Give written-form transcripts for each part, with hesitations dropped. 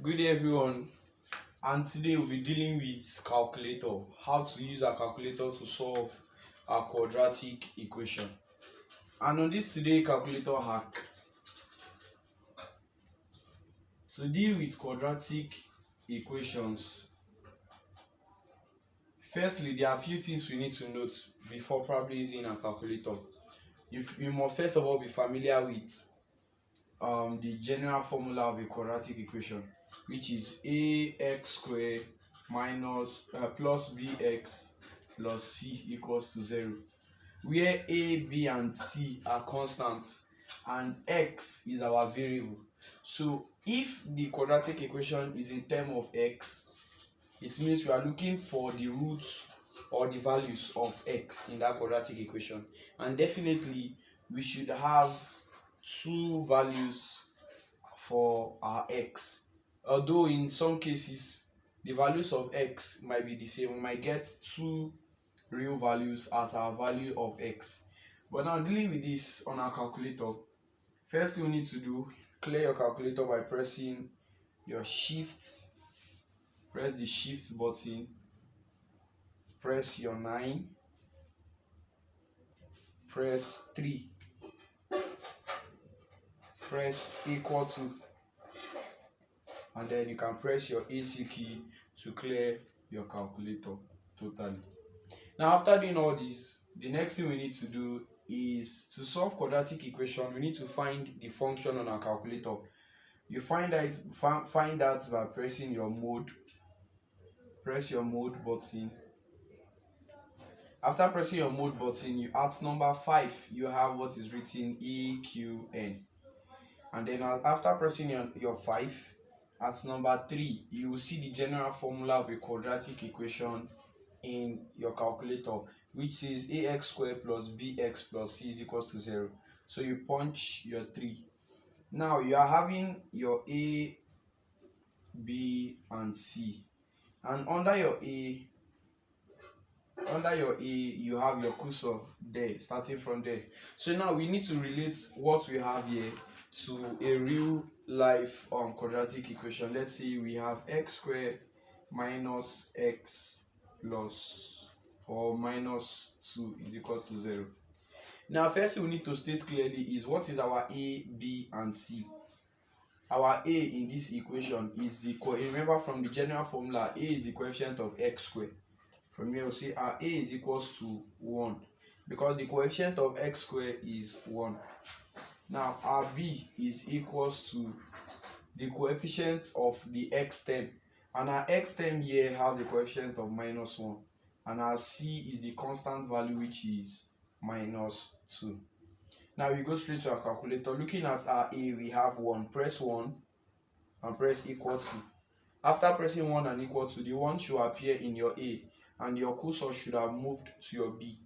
Good day everyone, and today we'll be dealing with calculator, how to use a calculator to solve a quadratic equation. And on this today calculator hack, to deal with quadratic equations, firstly there are a few things we need to note before probably using a calculator. You must first of all be familiar with the general formula of a quadratic equation, which is ax squared minus plus bx plus c equals to 0, where a, b and c are constants and x is our variable. So if the quadratic equation is in terms of x, it means we are looking for the roots or the values of x in that quadratic equation, and definitely we should have two values for our x, although in some cases the values of x might be the same. We might get two real values as our value of x. But now, dealing with this on our calculator, first thing we need to do, clear your calculator by pressing your shift, press the shift button, press your 9, press 3, press equal to, and then you can press your AC key to clear your calculator totally. Now, after doing all this, the next thing we need to do is to solve quadratic equation. We need to find the function on our calculator. You find that by pressing your mode. Press your mode button. After pressing your mode button, you at number 5 you have what is written EQN, and then after pressing your 5, at number 3 you will see the general formula of a quadratic equation in your calculator, which is ax squared plus bx plus c is equals to 0. So you punch your 3. Now you are having your a, b and c, and under your a you have your cursor there, starting from there. So now we need to relate what we have here to a real life quadratic equation. Let's say we have x squared minus x plus or minus 2 is equals to 0. Now first thing we need to state clearly is what is our a, b and c. Our a in this equation is remember from the general formula, a is the coefficient of x squared. From here we'll say our a is equals to 1 because the coefficient of x squared is 1. Now our b is equals to the coefficient of the x term, and our x term here has a coefficient of minus 1, and our c is the constant value, which is minus 2. Now we go straight to our calculator. Looking at our a, we have 1. Press 1 and press equal to. After pressing 1 and equal to, the 1 should appear in your a and your cursor should have moved to your b.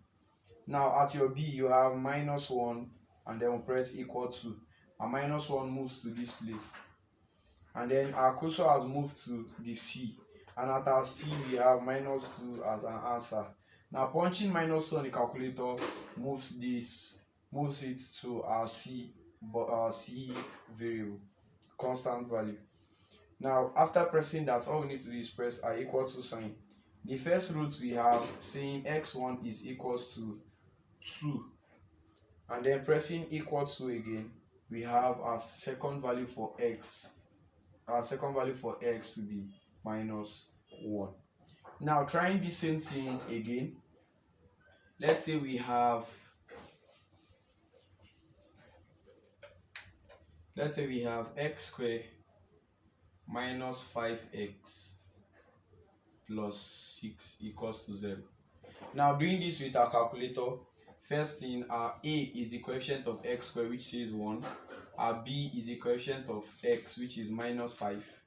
Now at your b you have minus 1 and then we'll press equal to, and minus 1 moves to this place, and then our cursor has moved to the c, and at our c we have minus 2 as an answer. Now punching minus 2 on the calculator moves it to our c, but our c variable, constant value. Now after pressing that, all we need to do is press our equal to sign. The first root we have saying x1 is equals to 2, and then pressing equal to again, we have our second value for x. Our second value for x to be minus 1. Now trying the same thing again, let's say we have x squared minus 5x plus 6 equals to 0. Now doing this with our calculator, first thing, our a is the coefficient of x squared, which is 1, our b is the coefficient of x, which is minus 5,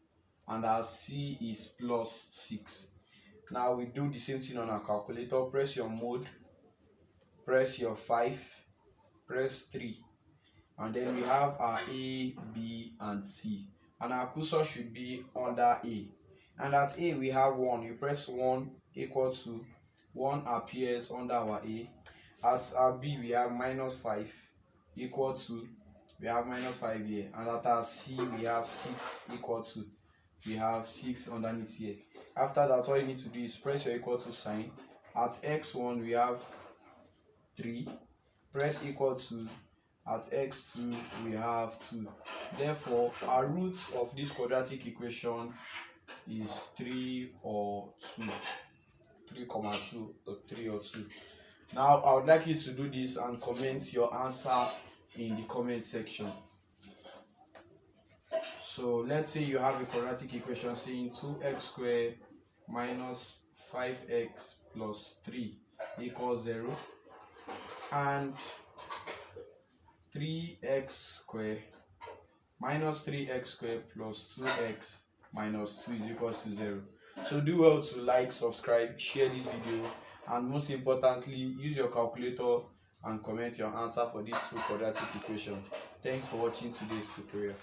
and our c is plus 6. Now we do the same thing on our calculator. Press your mode, press your 5, press 3, and then we have our a, b and c, and our cursor should be under a. And at a we have 1. You press 1 equal to, 1 appears under our a. At our b we have minus 5 equal to, we have minus 5 here, and at our C we have 6 equal to, we have 6 underneath here. After that, all you need to do is press your equal to sign. At x1 we have 3, press equal to, at x2 we have 2. Therefore our roots of this quadratic equation is 3 or 2, 3, 2 or 3 or 2. Now I would like you to do this and comment your answer in the comment section. So let's say you have a quadratic equation saying 2x squared minus 5x plus 3 equals 0, and 3x squared minus 3x squared plus 2x minus 2 is equals to 0. So do well to like, subscribe, share this video, and most importantly, use your calculator and comment your answer for these two quadratic equations. Thanks for watching today's tutorial.